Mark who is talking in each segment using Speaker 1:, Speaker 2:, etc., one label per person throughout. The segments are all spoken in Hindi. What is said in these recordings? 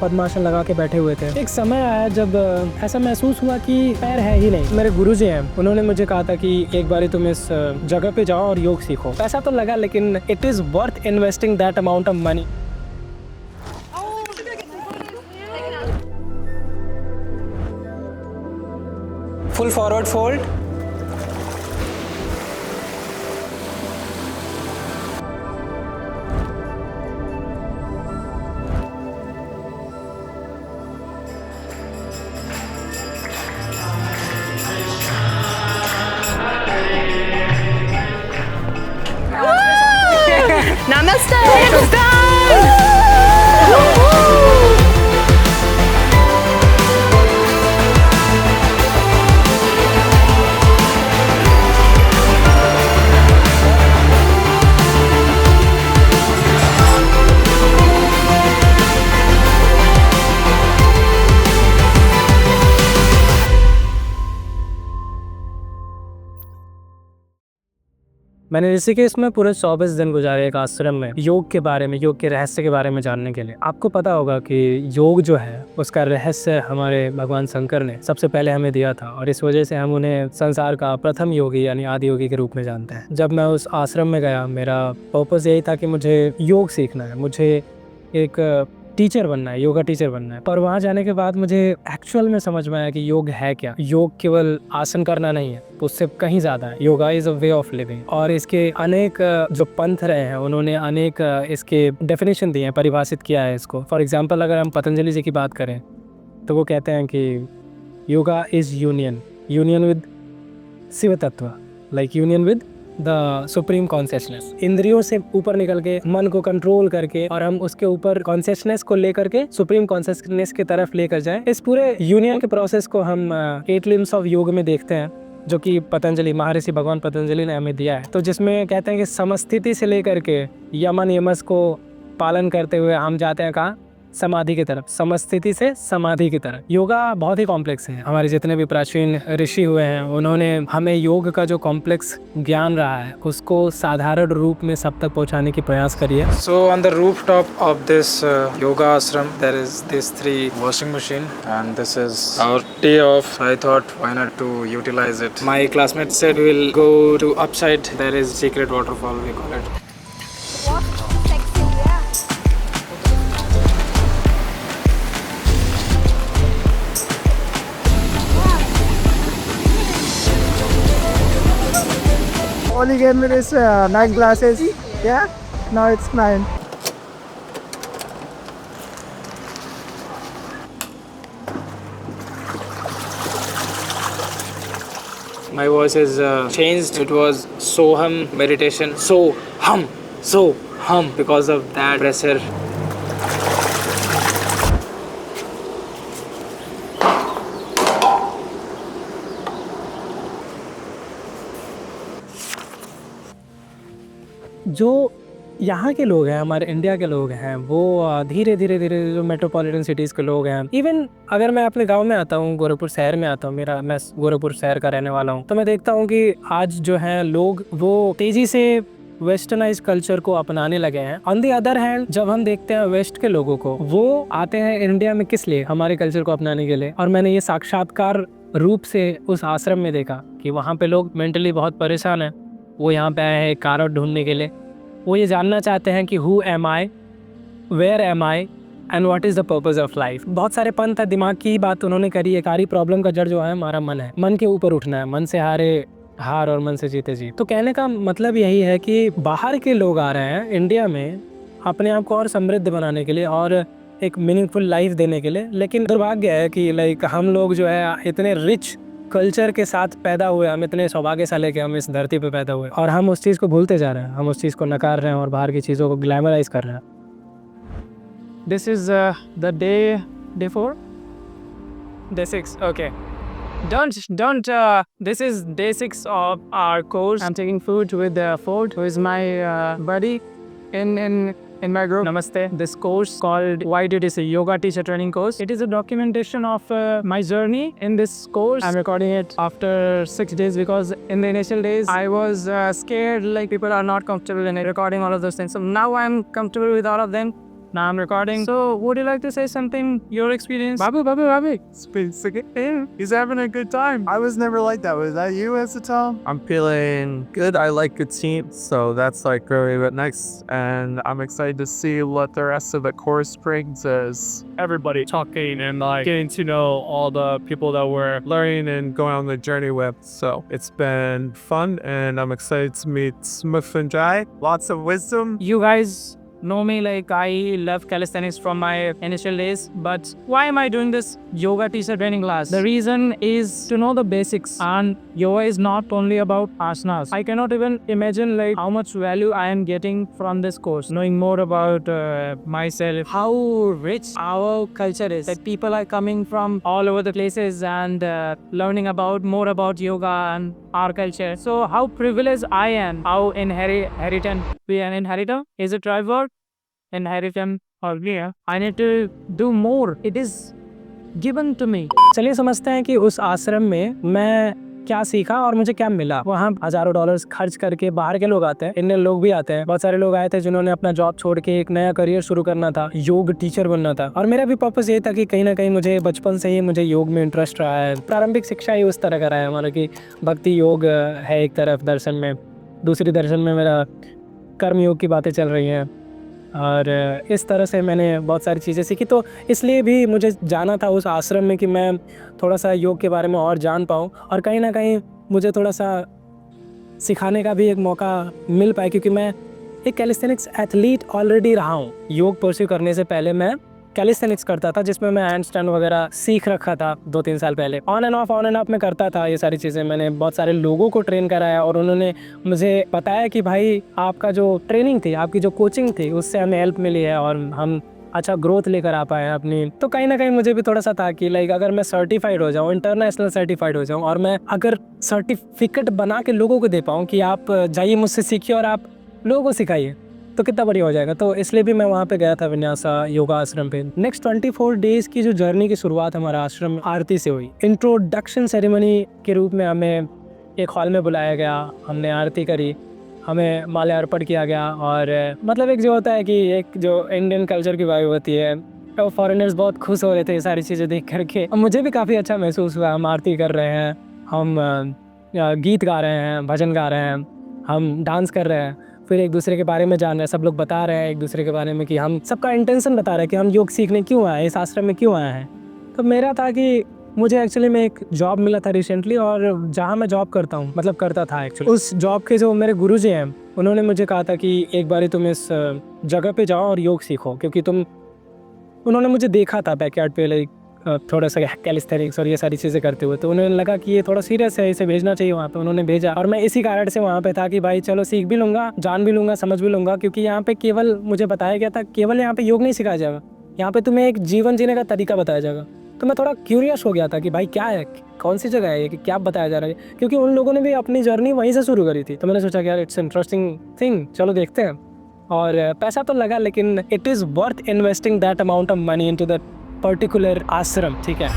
Speaker 1: पद्मासन लगा के बैठे हुए थे। एक समय आया जब ऐसा महसूस हुआ कि पैर है ही नहीं। मेरे गुरुजी हैं, उन्होंने मुझे कहा था कि एक बारी तुम इस जगह पे जाओ और योग सीखो। पैसा तो लगा, लेकिन it is worth investing that amount of money. Full forward fold,
Speaker 2: Namaste!
Speaker 1: मैंने ऋषिकेश में पूरे 24 दिन गुजारे एक आश्रम में, योग के बारे में, योग के रहस्य के बारे में जानने के लिए। आपको पता होगा कि योग जो है उसका रहस्य हमारे भगवान शंकर ने सबसे पहले हमें दिया था, और इस वजह से हम उन्हें संसार का प्रथम योगी यानी आदि योगी के रूप में जानते हैं। जब मैं उस आश्रम में गया, मेरा पर्पस यही था कि मुझे योग सीखना है, मुझे एक टीचर बनना है, योगा टीचर बनना है। पर वहाँ जाने के बाद मुझे एक्चुअल में समझ में आया कि योग है क्या। योग केवल आसन करना नहीं है, उससे कहीं ज्यादा है। Yoga is a way of living, और इसके अनेक जो पंथ रहे हैं उन्होंने अनेक इसके डेफिनेशन दिए हैं, परिभाषित किया है इसको। फॉर एग्जाम्पल, अगर हम पतंजलि जी की बात करें तो वो कहते हैं कि yoga is union with Shiva tattva, like union with the supreme consciousness. इंद्रियों से ऊपर निकल के मन को कंट्रोल करके और हम उसके ऊपर कॉन्शियसनेस को लेकर के सुप्रीम कॉन्शियसनेस की तरफ लेकर जाएं। इस पूरे यूनियन के प्रोसेस को हम 8 लिम्स ऑफ योग में देखते हैं, जो कि पतंजलि, महर्षि भगवान पतंजलि ने हमें दिया है। तो जिसमें कहते हैं कि समस्थिति से लेकर के यमन यमस को पालन करते हुए हम जाते हैं कहाँ? समाधि की तरफ, समस्थिति से समाधि की तरफ। योगा बहुत ही कॉम्प्लेक्स है। हमारे जितने भी प्राचीन ऋषि हुए हैं उन्होंने हमें योग का जो कॉम्प्लेक्स ज्ञान रहा है उसको साधारण रूप में सब तक पहुंचाने की प्रयास करी है।
Speaker 3: So on the rooftop of this yoga ashram there is this 3 washing machine, and this is our day off. I thought why not to utilize it. My classmates said we'll go to upside, there is secret waterfall we call it.
Speaker 4: Only gave me this 9 glasses. Yeah, now it's 9.
Speaker 3: My voice is changed. It was Soham meditation. So hum because of that pressure.
Speaker 1: जो यहाँ के लोग हैं, हमारे इंडिया के लोग हैं, वो धीरे धीरे जो मेट्रोपॉलिटन सिटीज़ के लोग हैं, इवन अगर मैं अपने गांव में आता हूँ, गोरखपुर शहर में आता हूँ, मैं गोरखपुर शहर का रहने वाला हूँ, तो मैं देखता हूँ कि आज जो है लोग वो तेज़ी से वेस्टर्नाइज कल्चर को अपनाने लगे हैं। ऑन दी अदर हैंड, जब हम देखते हैं वेस्ट के लोगों को, वो आते हैं इंडिया में किस लिए? हमारे कल्चर को अपनाने के लिए। और मैंने ये साक्षात्कार रूप से उस आश्रम में देखा कि वहाँ पे लोग मेंटली बहुत परेशान हैं। वो यहाँ पे आए हैं कारण ढूंढने के लिए। वो ये जानना चाहते हैं कि who am I, where am I and what is the purpose of life. बहुत सारे पंथ है, दिमाग की बात उन्होंने करी है। सारी प्रॉब्लम का जड़ जो है हमारा मन है। मन के ऊपर उठना है, मन से हार और मन से जीते जीत। तो कहने का मतलब यही है कि बाहर के लोग आ रहे हैं इंडिया में अपने आप को और समृद्ध बनाने के लिए और एक मीनिंगफुल लाइफ देने के लिए, लेकिन दुर्भाग्य है कि लाइक हम लोग जो है इतने रिच कल्चर के साथ पैदा हुए, हम इतने सौभाग्यशाली के हम इस धरती पे पैदा हुए और हम उस चीज़ को भूलते जा रहे हैं, हम उस चीज़ को नकार रहे हैं और बाहर की चीज़ों को ग्लैमराइज कर रहे हैं। This is the day 4, day 6, okay. Don't. This is day 6 of our course. I'm taking food with Ford, who is my buddy in my group. Namaste. This course called YTT is a yoga teacher training course. It is a documentation of my journey in this course. I'm recording it after 6 days because in the initial days I was scared, like people are not comfortable in it, recording all of those things. So now I'm comfortable with all of them. Now I'm recording. So, would you like to say something? Your experience?
Speaker 4: Babu. He's having a good time. I was never like that. Was that you as a Tom?
Speaker 2: I'm feeling good. I like good teams, so that's like really nice. And I'm excited to see what the rest of the course brings as everybody talking and like getting to know all the people that we're learning and going on the journey with. So it's been fun and I'm excited to meet Smith and Jai. Lots of wisdom.
Speaker 1: You guys know me, like I love calisthenics from my initial days, but why am I doing this yoga teacher training class? The reason is to know the basics, and yoga is not only about asanas. I cannot even imagine like how much value I am getting from this course, knowing more about myself, how rich our culture is, that people are coming from all over the places and learning about more about yoga and our culture. So how privileged I am, how inheritant we are. Inheritor is it right word? Inheritance or yeah, I need to do more. It is given to me. चलिए समझते हैं कि उस आश्रम में मैं क्या सीखा और मुझे क्या मिला। वहाँ हजारों डॉलर्स खर्च करके बाहर के लोग आते हैं, इंडियन लोग भी आते हैं। बहुत सारे लोग आए थे जिन्होंने अपना जॉब छोड़ के एक नया करियर शुरू करना था, योग टीचर बनना था। और मेरा भी पर्पस ये था कि कहीं ना कहीं मुझे बचपन से ही मुझे योग में इंटरेस्ट रहा है। प्रारंभिक शिक्षा ही उस तरह का रहा है हमारा कि भक्ति योग है एक तरफ दर्शन में, दूसरी दर्शन में मेरा कर्म योग की बातें चल रही हैं। और इस तरह से मैंने बहुत सारी चीज़ें सीखी, तो इसलिए भी मुझे जाना था उस आश्रम में कि मैं थोड़ा सा योग के बारे में और जान पाऊँ और कहीं ना कहीं मुझे थोड़ा सा सिखाने का भी एक मौका मिल पाए, क्योंकि मैं एक कैलिस्थेनिक्स एथलीट ऑलरेडी रहा हूँ। योग परस्यू करने से पहले मैं कैलिस्थेनिक्स करता था, जिसमें मैं हैंड स्टैंड वगैरह सीख रखा था 2-3 साल पहले। ऑन एंड ऑफ मैं करता था ये सारी चीज़ें। मैंने बहुत सारे लोगों को ट्रेन कराया और उन्होंने मुझे बताया कि भाई आपका जो ट्रेनिंग थी, आपकी जो कोचिंग थी, उससे हमें हेल्प मिली है और हम अच्छा ग्रोथ लेकर आ पाए अपनी। तो कहीं ना कहीं मुझे भी थोड़ा सा था कि लाइक अगर मैं सर्टिफाइड हो जाऊँ, इंटरनेशनल सर्टिफाइड हो जाऊँ और मैं अगर सर्टिफिकेट बना के लोगों को दे पाऊँ कि आप जाइए मुझसे सीखिए और आप लोगों को सिखाइए, तो कितना बढ़िया हो जाएगा। तो इसलिए भी मैं वहाँ पे गया था विन्यासा योगा आश्रम पे। नेक्स्ट 24 डेज़ की जो जर्नी की शुरुआत हमारा आश्रम आरती से हुई। इंट्रोडक्शन सेरेमनी के रूप में हमें एक हॉल में बुलाया गया, हमने आरती करी, हमें माल्यार्पण किया गया और मतलब एक जो होता है कि एक जो इंडियन कल्चर की वाइब होती है, तो फॉरेनर्स बहुत खुश हो रहे थे ये सारी चीज़ें देख करके। मुझे भी काफ़ी अच्छा महसूस हुआ। हम आरती कर रहे हैं, हम गीत गा रहे हैं, भजन गा रहे हैं, हम डांस कर रहे हैं, फिर एक दूसरे के बारे में जान रहे हैं। सब लोग बता रहे हैं एक दूसरे के बारे में कि हम सबका इंटेंशन बता रहे हैं कि हम योग सीखने क्यों आए, इस आश्रम में क्यों आए हैं। तो मेरा था कि मुझे एक्चुअली में एक जॉब मिला था रिसेंटली, और जहाँ मैं जॉब करता हूँ, मतलब करता था एक्चुअली, उस जॉब के जो मेरे गुरुजी हैं उन्होंने मुझे कहा था कि एक बारी तुम इस जगह पे जाओ और योग सीखो, क्योंकि उन्होंने मुझे देखा था बैकयार्ड पे लाइक थोड़ा सा कैलिस्थेनिक्स और ये सारी चीज़ें करते हुए, तो उन्होंने लगा कि ये थोड़ा सीरियस है, इसे भेजना चाहिए वहाँ पे। उन्होंने भेजा और मैं इसी कारण से वहाँ पे था कि भाई चलो सीख भी लूँगा, जान भी लूँगा, समझ भी लूँगा, क्योंकि यहाँ पे केवल मुझे बताया गया था केवल यहाँ पे योग नहीं सिखाया जाएगा, यहाँ पे तुम्हें एक जीवन जीने का तरीका बताया जाएगा। तो मैं थोड़ा क्यूरियस हो गया था कि भाई क्या है, कौन सी जगह है ये, कि क्या बताया जा रहा है, क्योंकि उन लोगों ने भी अपनी जर्नी वहीं से शुरू करी थी। तो मैंने सोचा कि यार इट्स इंटरेस्टिंग थिंग, चलो देखते हैं। और पैसा तो लगा, लेकिन it is worth investing that amount of money into that particular आश्रम, ठीक है।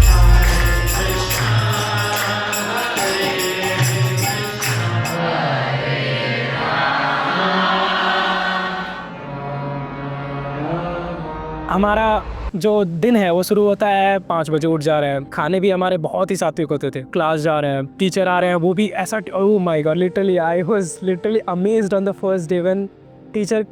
Speaker 1: हमारा जो दिन है वो शुरू होता है 5 बजे, उठ जा रहे हैं, खाने भी हमारे बहुत ही सात्विक होते थे, क्लास जा रहे हैं, टीचर आ रहे हैं, वो भी ऐसा, oh my God, literally I was literally amazed on the first day when teacher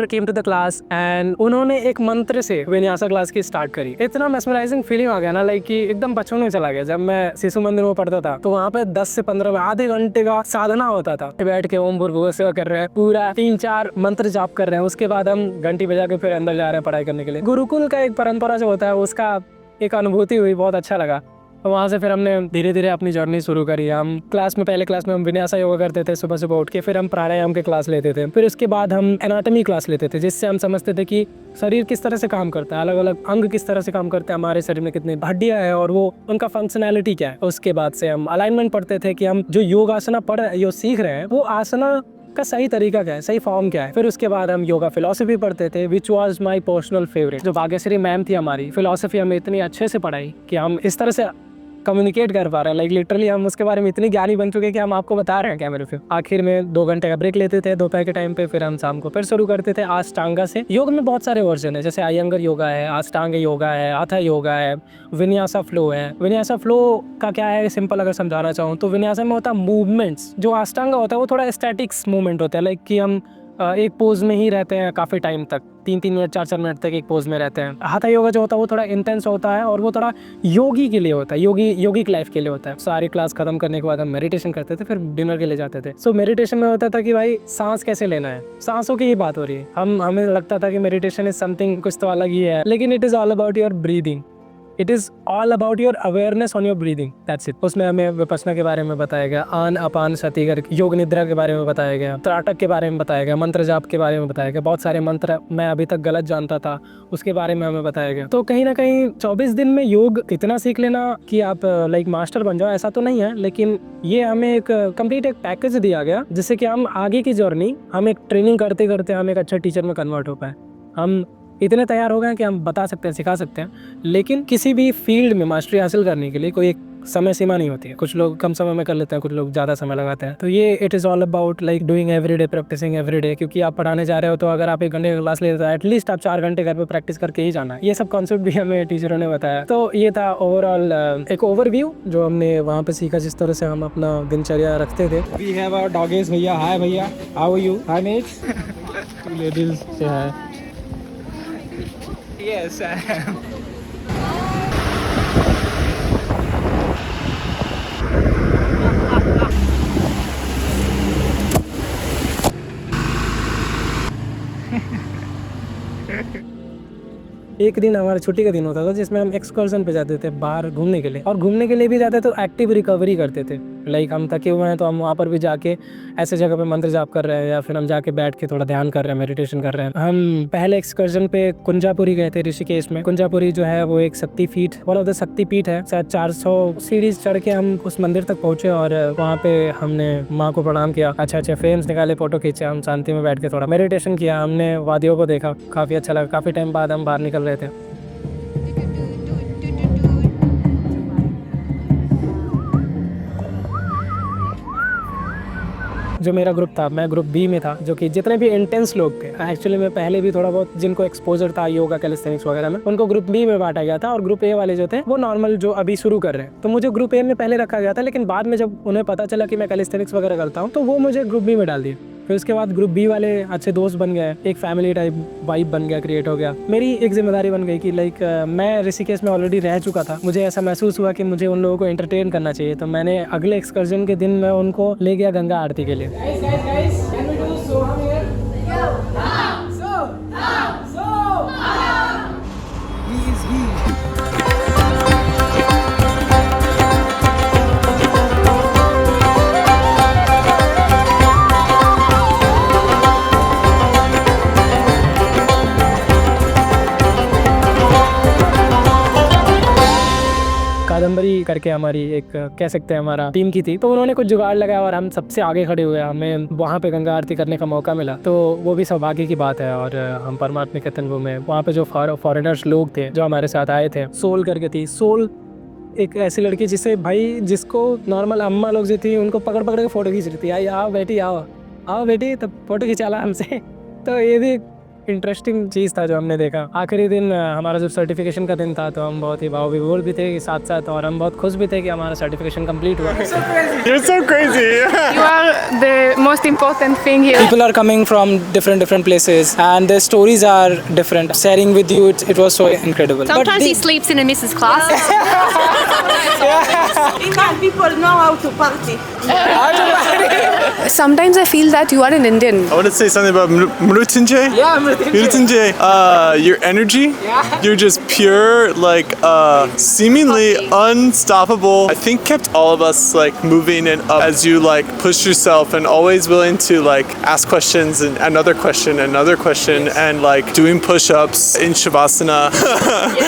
Speaker 1: came to the class and उन्होंने एक मंत्र से विन्यासा क्लास की स्टार्ट करी। इतना मेस्मराइजिंग फीलिंग आ गया ना, लाइक कि एकदम बचपन में चला गया। जब मैं शिशु मंदिर में पढ़ता था तो वहाँ पे 10 से 15 आधे घंटे का साधना होता था, बैठ के ओम भूर्भुवः सेवा कर रहे हैं, पूरा 3-4 मंत्र जाप कर रहे हैं, उसके बाद हम घंटी बजा के फिर अंदर जा रहे हैं पढ़ाई करने के लिए। गुरुकुल का एक परंपरा जो होता है उसका एक अनुभूति हुई, बहुत अच्छा लगा। तो वहाँ से फिर हमने धीरे धीरे अपनी जर्नी शुरू करी। हम पहले क्लास में हम विन्यासा योगा करते थे सुबह सुबह उठ के, फिर हम प्राणायाम के क्लास लेते थे, फिर उसके बाद हम एनाटॉमी क्लास लेते थे, जिससे हम समझते थे कि शरीर किस तरह से काम करता है, अलग अलग अंग किस तरह से काम करते हैं, हमारे शरीर में कितनी हड्डियाँ हैं और वो उनका फंक्शनैलिटी क्या है। उसके बाद से हम अलाइनमेंट पढ़ते थे कि हम जो योग आसना सीख रहे हैं वो आसना का सही तरीका क्या है, सही फॉर्म क्या है। फिर उसके बाद हम योगा फिलॉसफी पढ़ते थे, which was my personal favourite. जो भाग्यश्री मैम थी हमारी, फिलॉसफी हमें इतनी अच्छे से पढ़ाई कि हम इस तरह से कम्युनिकेट कर पा रहे हैं। लाइक लिटरली हम उसके बारे में इतने ज्ञानी बन चुके हैं कि हम आपको बता रहे हैं कैमरे पे। आखिर में 2 घंटे का ब्रेक लेते थे दोपहर के टाइम पे, फिर हम शाम को फिर शुरू करते थे अष्टांगा से। योग में बहुत सारे वर्जन है, जैसे अयंगर योगा है, अष्टांग योगा है, hatha योगा है, विन्यासा फ्लो है। विन्यासा फ्लो का क्या है, सिंपल अगर समझाना चाहूँ तो विन्यासा में होता है मूवमेंट्स, जो अष्टांग होता है वो थोड़ा स्टैटिक्स मूवमेंट होता है। लाइक कि हम एक पोज में ही रहते हैं काफ़ी टाइम तक, 3-3 मिनट 4-4 मिनट तक एक पोज में रहते हैं। हाथा योगा जो होता है वो थोड़ा इंटेंस होता है और वो थोड़ा योगी के लिए होता है, योगिक लाइफ के लिए होता है। सारी क्लास खत्म करने के बाद हम मेडिटेशन करते थे, फिर डिनर के लिए जाते थे। सो मेडिटेशन में होता था कि भाई सांस कैसे लेना है, सांसों की ही बात हो रही है। हमें लगता था कि मेडिटेशन इज समथिंग कुछ तो अलग ही है, लेकिन it is all about your breathing. It is all about your awareness on your breathing, that's it. उसमें हमें विपश्यना के बारे में बताया गया, आन अपान सती करके योग निद्रा के बारे में बताया गया, त्राटक के बारे में बताया गया, मंत्र जाप के बारे में बताया गया। बहुत सारे मंत्र मैं अभी तक गलत जानता था, उसके बारे में हमें बताया गया। तो कहीं ना कहीं 24 दिन में योग इतना सीख लेना कि आप लाइक मास्टर बन जाओ, ऐसा तो नहीं है, लेकिन ये हमें एक कंप्लीट एक पैकेज दिया गया जिससे कि हम आगे की जर्नी, हम एक ट्रेनिंग करते करते हम एक अच्छे टीचर में कन्वर्ट हो पाए। हम इतने तैयार हो गए कि हम बता सकते हैं, सिखा सकते हैं। लेकिन किसी भी फील्ड में मास्टरी हासिल करने के लिए कोई एक समय सीमा नहीं होती है। कुछ लोग कम समय में कर लेते हैं, कुछ लोग ज़्यादा समय लगाते हैं। तो ये it is all about like doing everyday, practising everyday. क्योंकि आप पढ़ाने जा रहे हो तो अगर आप 1 घंटे की क्लास लेते हो, एटलीस्ट आप 4 घंटे घर पे प्रैक्टिस करके ही जाना है। ये सब कॉन्सेप्ट भी हमें टीचरों ने बताया। तो ये था ओवरऑल एक ओवरव्यू जो हमने वहाँ पे सीखा, जिस तरह से हम अपना दिनचर्या रखते थे।
Speaker 3: We have our doggies भैया। हाय भैया, how are you? Hi mates.
Speaker 1: Ladies से है।
Speaker 3: Yes, I am.
Speaker 1: एक दिन हमारा छुट्टी का दिन होता था जिसमें हम एक्सकर्शन पे जाते थे बाहर घूमने के लिए, और घूमने के लिए भी जाते तो एक्टिव रिकवरी करते थे। लाइक हम थके हुए हैं तो हम वहाँ पर भी जाके ऐसे जगह पे मंत्र जाप कर रहे हैं, या फिर हम जाके बैठ के थोड़ा ध्यान कर रहे हैं, मेडिटेशन कर रहे हैं। हम पहले एक्सकर्शन पे कुंजापुरी गए थे, ऋषिकेश में। कुंजापुरी जो है वो एक शक्तिपीठ, वन ऑफ द शक्तिपीठ है। शायद 400 सीढ़ी चढ़ के हम उस मंदिर तक पहुंचे और वहाँ पे हमने माँ को प्रणाम किया, अच्छे फ्रेम्स निकाले, फोटो खींचे, हम शांति में बैठ के थोड़ा मेडिटेशन किया। हमने वादियों को देखा, काफ़ी अच्छा लगा। काफ़ी टाइम बाद हम बाहर निकल रहे थे। जो मेरा ग्रुप था, मैं ग्रुप बी में था, जो कि जितने भी इंटेंस लोग थे, एक्चुअली मैं पहले भी थोड़ा बहुत जिनको एक्सपोजर था योगा कैलिस्थेनिक्स वगैरह में, उनको ग्रुप बी में बांटा गया था। और ग्रुप ए वाले जो थे वो नॉर्मल जो अभी शुरू कर रहे हैं। तो मुझे ग्रुप ए में पहले रखा गया था, लेकिन बाद में जब उन्हें पता चला कि मैं कैलिस्थेनिक्स वगैरह करता हूँ तो वो मुझे ग्रुप बी में डाल दिया। फिर उसके बाद ग्रुप बी वाले अच्छे दोस्त बन गए, एक फैमिली टाइप वाइब बन गया, क्रिएट हो गया। मेरी एक जिम्मेदारी बन गई कि लाइक मैं ऋषिकेश में ऑलरेडी रह चुका था, मुझे ऐसा महसूस हुआ कि मुझे उन लोगों को एंटरटेन करना चाहिए। तो मैंने अगले एक्सकर्जन के दिन मैं उनको ले गया गंगा आरती के लिए। कादम्बरी करके हमारी एक कह सकते हैं हमारा टीम की थी, तो उन्होंने कुछ जुगाड़ लगाया और हम सबसे आगे खड़े हुए, हमें वहाँ पे गंगा आरती करने का मौका मिला। तो वो भी सौभाग्य की बात है। और हम परमात्मा निकेतन में वहाँ पे जो फॉरेनर्स लोग थे जो हमारे साथ आए थे, सोल करके थी। सोल एक ऐसी लड़की जिसे भाई, जिसको नॉर्मल अम्मा लोग जो थी उनको पकड़ पकड़ के फ़ोटो खींच रही थी, आई आओ बेटी, आओ बेटी, तब फ़ोटो खिंचाला हमसे। तो ये भी इंटरेस्टिंग चीज़ था जो हमने देखा। आखिरी दिन हमारा जब सर्टिफिकेशन का दिन था तो हम बहुत ही भावविभोर भी थे साथ साथ, और हम बहुत खुश भी थे कि हमारा सर्टिफिकेशन कंप्लीट हुआ।
Speaker 2: You're so crazy.
Speaker 5: You are the most important thing here.
Speaker 1: People are coming from different places and their stories are different. Sharing with you, it was so incredible.
Speaker 5: Sometimes he sleeps in a Mrs. class.
Speaker 6: Indian people know how to party.
Speaker 5: Sometimes I feel that you are an Indian.
Speaker 4: I want to say something about Mrutunjay.
Speaker 1: Yeah,
Speaker 4: Mrutunjay, your energy, you're just pure, like, seemingly unstoppable. I think kept all of us like moving and up as you like pushed yourself and always willing to like ask questions and another question, and like doing push-ups in Shavasana,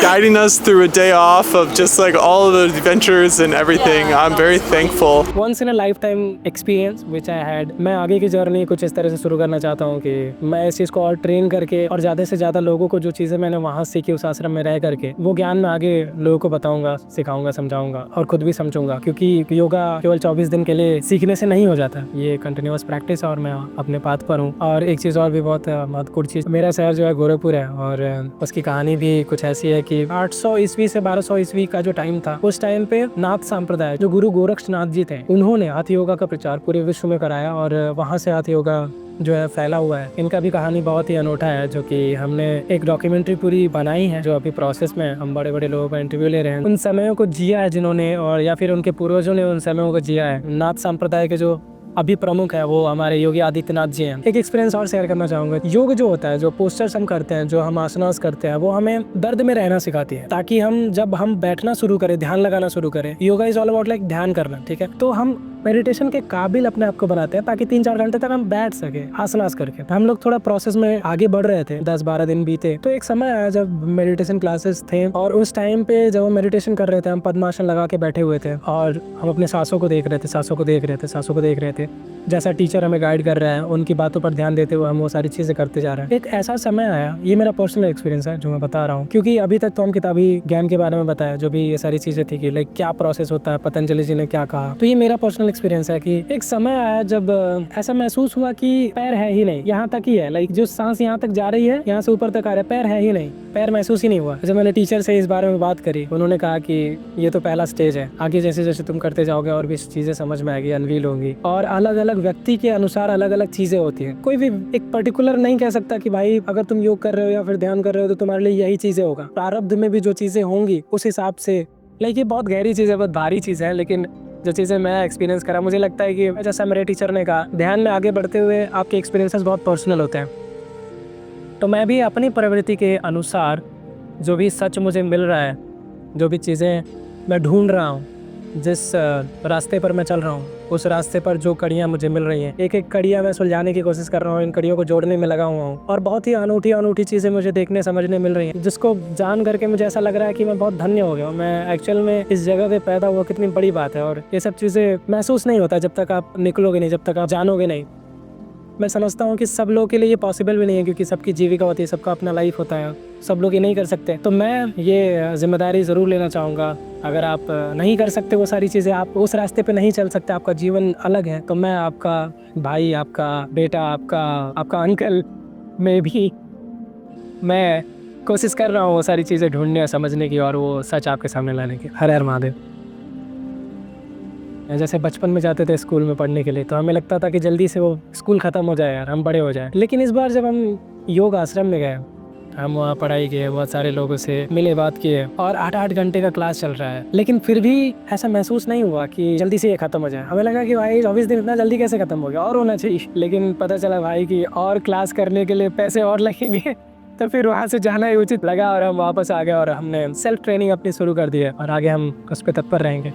Speaker 4: guiding us through a day off of just like all of the adventures and everything. everything. I'm very thankful.
Speaker 1: Once in a life time experience which I had. मैं आगे की जर्नी कुछ इस तरह से शुरू करना चाहता हूँ कि मैं इस चीज़ को और ट्रेन करके और ज़्यादा से ज़्यादा लोगों को जो चीज़ें मैंने वहाँ सीखी उस आश्रम में रह करके वो ज्ञान मैं आगे लोगों को बताऊँगा, सिखाऊँगा, समझाऊँगा और खुद भी समझूंगा। क्योंकि योगा केवल 24 दिन के लिए सीखने से नहीं हो जाता, ये कंटिन्यूअस प्रैक्टिस और मैं अपने पाथ पर हूँ। और एक चीज़ और भी बहुत महत्वपूर्ण चीज़, मेरा शहर जो है गोरखपुर है और उसकी कहानी भी कुछ ऐसी है कि 800 ईस्वी से 1200 ईस्वी का जो टाइम था, उस टाइम पे नाथ संप्रदाय जो गुरु गोरक्षनाथ जी थे, उन्होंने हाथ योगा का प्रचार पूरे विश्व में कराया और वहाँ से हाथ योगा जो है फैला हुआ है। इनका भी कहानी बहुत ही अनोखा है, जो कि हमने एक डॉक्यूमेंट्री पूरी बनाई है जो अभी प्रोसेस में, हम बड़े बड़े लोगों का इंटरव्यू ले रहे हैं। उन समयों को जिया है जिन्होंने, और या फिर उनके पूर्वजों ने उन समयों को जिया है। नाथ संप्रदाय के जो अभी प्रमुख है वो हमारे योगी आदित्यनाथ जी हैं। एक एक्सपीरियंस और शेयर करना चाहूँगा। योग जो होता है, जो पोस्चर्स हम करते हैं, जो हम आसनास करते हैं, वो हमें दर्द में रहना सिखाती है, ताकि हम जब हम बैठना शुरू करें, ध्यान लगाना शुरू करें। Yoga is all about like ध्यान करना, ठीक है। तो हम मेडिटेशन के काबिल अपने आप को बनाते हैं ताकि 3-4 घंटे तक हम बैठ सके आसनास करके। हम लोग थोड़ा प्रोसेस में आगे बढ़ रहे थे, 10-12 दिन बीते, तो एक समय आया जब मेडिटेशन क्लासेस थे और उस टाइम पे जब हम मेडिटेशन कर रहे थे, हम पद्मासन लगा के बैठे हुए थे और हम अपने सांसों को देख रहे थे, सांसों को देख रहे थे, सांसों को देख रहे थे। जैसा टीचर हमें गाइड कर रहा है, उनकी बातों पर ध्यान देते हुए हम वो सारी चीज़ें करते जा रहे हैं। एक ऐसा समय आया, ये मेरा पर्सनल एक्सपीरियंस है जो मैं बता रहा हूँ, क्योंकि अभी तक तो हम किताबी ज्ञान के बारे में बताया, जो भी ये सारी चीज़ें थी कि लाइक क्या प्रोसेस होता है, पतंजलि जी ने क्या कहा। तो ये मेरा पर्सनल एक्सपीरियंस है कि एक समय आया जब ऐसा महसूस हुआ कि पैर है ही नहीं, यहाँ तक ही है, लाइक जो सांस यहाँ तक जा रही है, यहाँ से ऊपर तक आ रहा है, पैर है ही नहीं, पैर महसूस ही नहीं हुआ। जब मैंने टीचर से इस बारे में बात करी, उन्होंने कहा कि ये तो पहला स्टेज है, आगे जैसे जैसे तुम करते जाओगे और भी चीज़ें समझ में आएगी, अनवील होंगी, और अलग अलग व्यक्ति के अनुसार अलग अलग चीज़ें होती हैं। कोई भी एक पर्टिकुलर नहीं कह सकता कि भाई अगर तुम योग कर रहे हो या फिर ध्यान कर रहे हो तो तुम्हारे लिए यही चीज़ें होगा। प्रारब्ध में भी जो चीज़ें होंगी उस हिसाब से, लाइक ये बहुत गहरी चीज़ है, बहुत भारी चीज़ है, लेकिन जो चीज़ें मैं एक्सपीरियंस करा, मुझे लगता है कि जैसा मेरे टीचर ने कहा, ध्यान में आगे बढ़ते हुए आपके एक्सपीरियंसेस बहुत पर्सनल होते हैं। तो मैं भी अपनी प्रवृत्ति के अनुसार जो भी सच मुझे मिल रहा है, जो भी चीज़ें मैं ढूंढ रहा हूँ, जिस रास्ते पर मैं चल रहा हूँ, उस रास्ते पर जो कड़ियाँ मुझे मिल रही हैं, एक एक कड़ियाँ मैं सुलझाने की कोशिश कर रहा हूँ, इन कड़ियों को जोड़ने में लगा हुआ हूँ और बहुत ही अनूठी चीज़ें मुझे देखने समझने मिल रही हैं, जिसको जान करके मुझे ऐसा लग रहा है कि मैं बहुत धन्य हो गया हूँ। मैं एक्चुअल में इस जगह पे पैदा हुआ कितनी बड़ी बात है, और ये सब चीज़ें महसूस नहीं होता जब तक आप निकलोगे नहीं, जब तक आप जानोगे नहीं। मैं समझता हूँ कि सब लोगों के लिए ये पॉसिबल भी नहीं है, क्योंकि सबकी जीविका होती है, सबका अपना लाइफ होता है, सब लोग ये नहीं कर सकते। तो मैं ये जिम्मेदारी ज़रूर लेना चाहूँगा, अगर आप नहीं कर सकते वो सारी चीज़ें, आप उस रास्ते पे नहीं चल सकते, आपका जीवन अलग है, तो मैं आपका भाई, आपका बेटा, आपका अंकल में भी मैं कोशिश कर रहा हूँ वो सारी चीज़ें ढूंढने और समझने की और वो सच आपके सामने लाने की। हर हर महादेव। जैसे बचपन में जाते थे स्कूल में पढ़ने के लिए, तो हमें लगता था कि जल्दी से वो स्कूल ख़त्म हो जाए यार, हम बड़े हो जाए। लेकिन इस बार जब हम योग आश्रम में गए, हम वहाँ पढ़ाई किए, बहुत सारे लोगों से मिले, बात किए, और 8-8 घंटे का क्लास चल रहा है, लेकिन फिर भी ऐसा महसूस नहीं हुआ कि जल्दी से ये ख़त्म हो जाए। हमें लगा कि भाई 24 दिन इतना जल्दी कैसे ख़त्म हो गया, और होना चाहिए। लेकिन पता चला भाई कि और क्लास करने के लिए पैसे और लगेंगे, तो फिर वहाँ से जाना ही उचित लगा और हम वापस आ गए और हमने सेल्फ ट्रेनिंग अपनी शुरू कर दी है और आगे हम उस पर तत्पर रहेंगे।